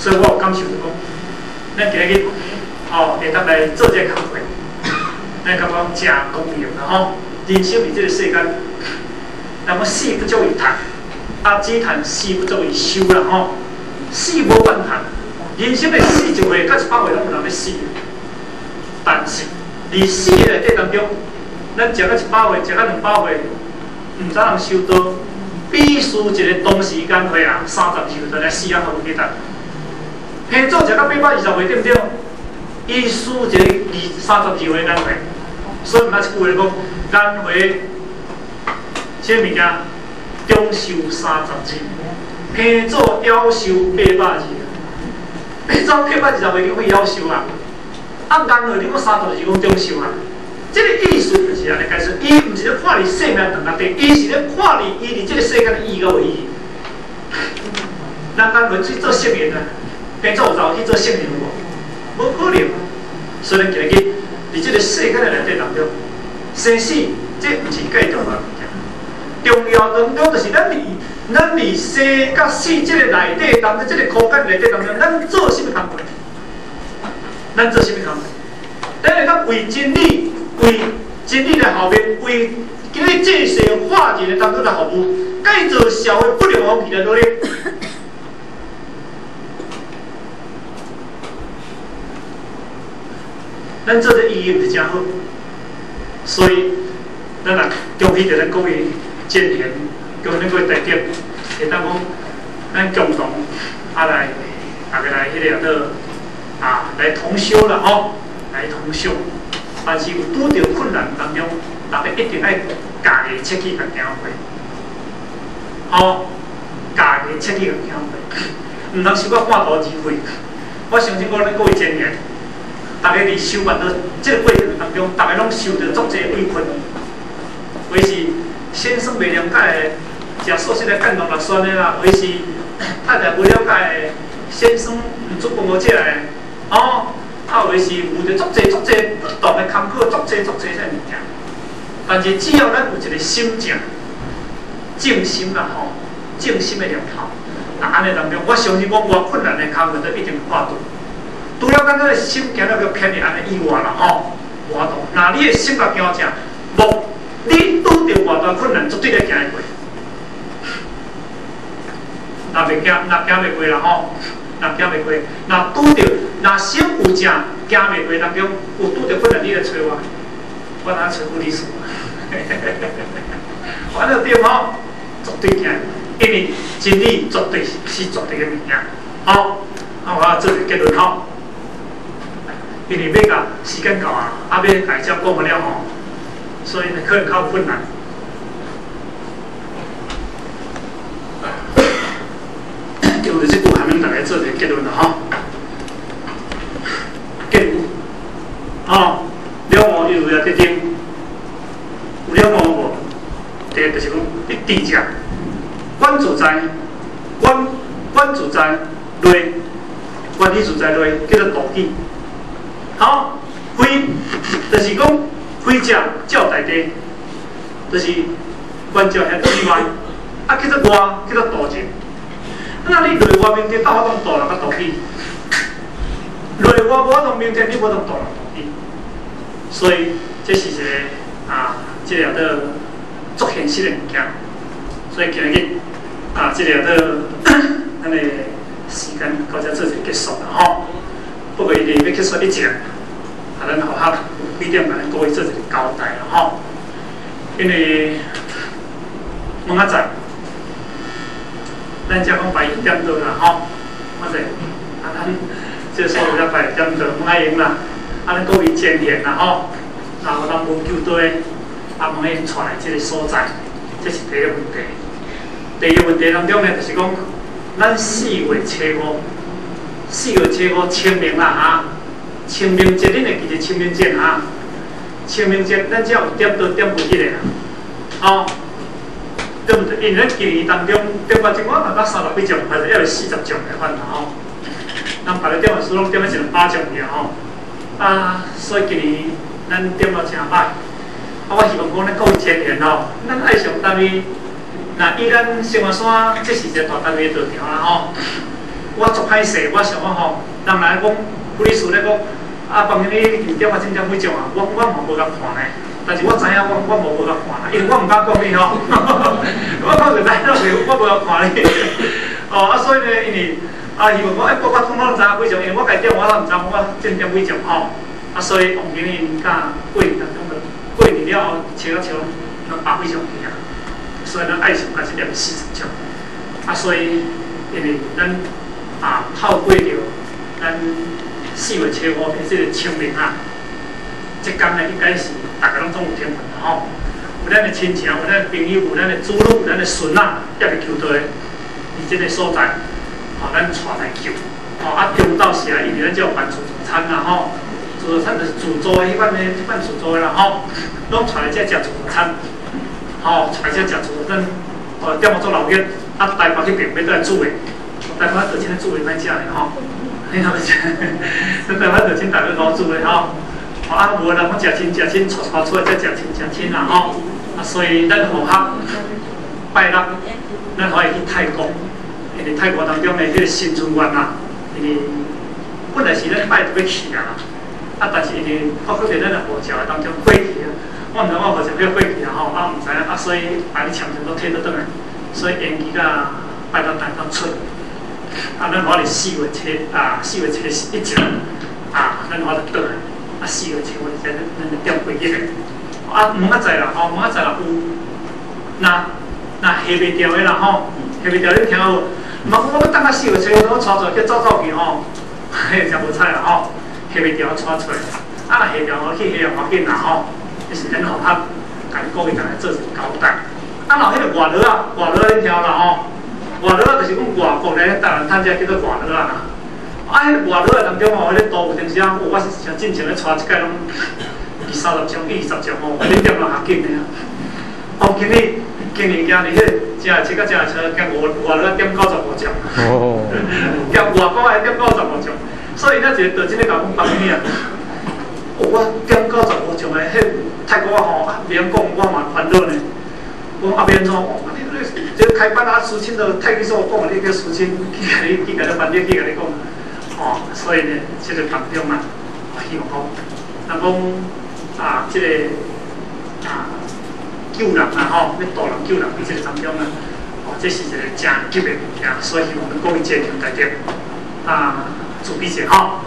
所以我有感受到讲，咱今日会当来做这个工作，咱感觉真公平啦吼。人生伫这个世间，那么死不足以谈，只谈死不足以修啦吼。死无法谈，人生的死一回，甲100回拢有人要死。但是，伫死的内底当中，咱食到100回，食到200回，毋知人修道，比输一个同时间回啊30岁就来死啊，好有几值。平做食到820回，对不对？伊输一个30岁眼回，所以毋捌一句话讲，眼回这物件终寿30日，平做夭寿800日，平做820回叫会夭寿啊？眼回你讲30日讲终寿啊？这个意思就是安尼解释，伊毋是咧看你生命长啊短，伊是咧看你伊伫这个世间的意义甲无意义。咱眼回去做圣人啊，平做有去做圣人无？无可能。所以咱今日伫这个世间的内底当中，生死这毋是介重要的物件。重要当中就是咱伫生甲死这个内底当中，这个空间内底当中，咱做什么工作？咱做什么工作？咱会当为真理、为真理来服务，为今日这世化人的当中来服务，改造社会不良风气来努力。咱做这意义是真好，所以咱也恭喜着咱各位建贤，恭喜咱各位台长，会当讲咱共同来大家来迄个来同修啦吼，来同修。但是有拄着困难当中，大家一定爱家己切去甲行过，家己切去甲行过，毋通收到半途而废。我相信咱各位建贤。大家伫修办到这个过程当中，大家拢受到足侪委屈，或是先生袂了解的，食素食来干动肉酸的啦，或是太太不了解的，先生毋煮饭无食的，或是有着足侪不同的坎坷，足侪这物件。但是只要咱有一个心境，静心啦静心的念头，安尼当中，我相信我偌困难的坎坷都一定跨度。除了咱个心行了个偏离安尼以外啦外道，那你的心甲行正，无你拄着偌大困难，绝对会行会过。若行袂过啦若行袂过，若拄着，若心有正行袂过当中，有拄着困难，你来找我哪找护理师？完了对绝对行，因为真理绝对是绝对的物件。我做个结论因为要甲时间到啊，要改照讲不了所以可能较有困难。就这句还能大家做一个结论啦结论了无又有特点，有了无无？第一就是讲，你知者，管自在，管自在类，管理自在类叫做道义。非就是讲，非者照大地，就是关照遐之外，叫做外，叫做道者。那你内外面天，到法通道人甲道义，内外无法通面天，你无法通道人道义。所以这是一个这个的足现实的物件。所以今日这个的咱的时间到这做一结束啦不过伊哋要结束以前，咱后合有几点甲咱各位做一个交代啦因为问仔载，咱只讲排1点多啦我说咱这所有只排1点多，问用啦，咱各位建言啦然后咱无救对，问伊带来这个所在，这是第一个问题。第二个问题当中呢，就是讲咱4月初5清明啦清明节恁会记得清明节清明节咱只有点到点不记的啦对不对？因为咱今年当中点到我大概30几种，还是要有40种的款啦咱排了点的数拢点了8种尔所以今年咱点到真歹我希望讲咱各位青年咱爱上单位，那以咱生活山，这是一个大单位道场啦我足歹势，我想讲吼，人来讲护理师咧讲，啊，帮你2点啊、3点几种啊，我嘛无甲看咧。但是我知影我无甲看啦，因为我唔敢讲你吼，我讲实在，我无甲看你。哦，啊，所以呢，因为啊，希望我我通通知影几种，因为我家点我唔知我正点几种吼。啊，所以往今年甲过年当中过年了后，找啊找，咱百几种去啊。所以咱爱上甲一粒40种。啊，所以因为咱透过着咱4月初5的这个清明啊，这天呢应该是大家拢总有听闻的吼。有咱的亲情，有咱的朋友，有咱的子女，有咱的孙仔，也会求队，伫这个所在，吼，咱带来求。吼，啊，中昼时啊，因为咱只有办自助餐啊，吼，自助餐就是自助的，迄款自助的啦，吼，拢带来这食自助餐，吼，带这食自助餐，点我做老热，啊，台北迄边要来煮的，台北就请煮的歹食的吼，你头食，咱台北就请大家老煮的吼。啊，无人讲食亲，带出来才食亲啊吼。啊，所以咱和合拜六，咱可以去泰国，因为泰国当中的迄个新春愿啊，因为本来是咱拜就要去啊，啊，但是因为包括在咱的护照当中过期啊，我唔知我护照要过期啊吼，啊唔知啊，所以把你签证都退得倒来，所以延期到拜六等到出。啊，咱可能4月初1日啊，咱可就倒来。啊，4月初我就咱就点过去个，啊，问啊在啦，吼，问啊在啦有，那下袂掉的啦吼，下袂掉你听好，毋好我等啊4月初我带出去走去吼，嘿，真无彩啦吼，下袂掉我带出来，啊，下掉我去下要紧啦吼，迄是咱好合，甲你各位甲来做一个交代。啊，若迄个外劳你听啦吼，外劳就是讲外国咧，台湾趁这叫做外劳啦。啊，迄外劳当中吼，迄个图有阵时啊，我是像进前咧带一届拢20-30种、20种吼，你点落下紧的啊。哦，今年今日迄个车甲车兼外劳点95种，哦，兼外国还点95种，所以咱一个就真个甲阮帮你啊。我点95种的，迄泰国吼，别人讲我嘛烦恼呢。我后边说，你这开班啊，事情都泰语所讲，你叫事情去甲你翻译去甲你讲。哦，所以呢，这个当中啊，我希望讲，咱讲这个救人啊，吼，要助人救人，伫这个当中啊，哦，这是一个真急的物件，所以希望咱各位坚强大家，自比者吼。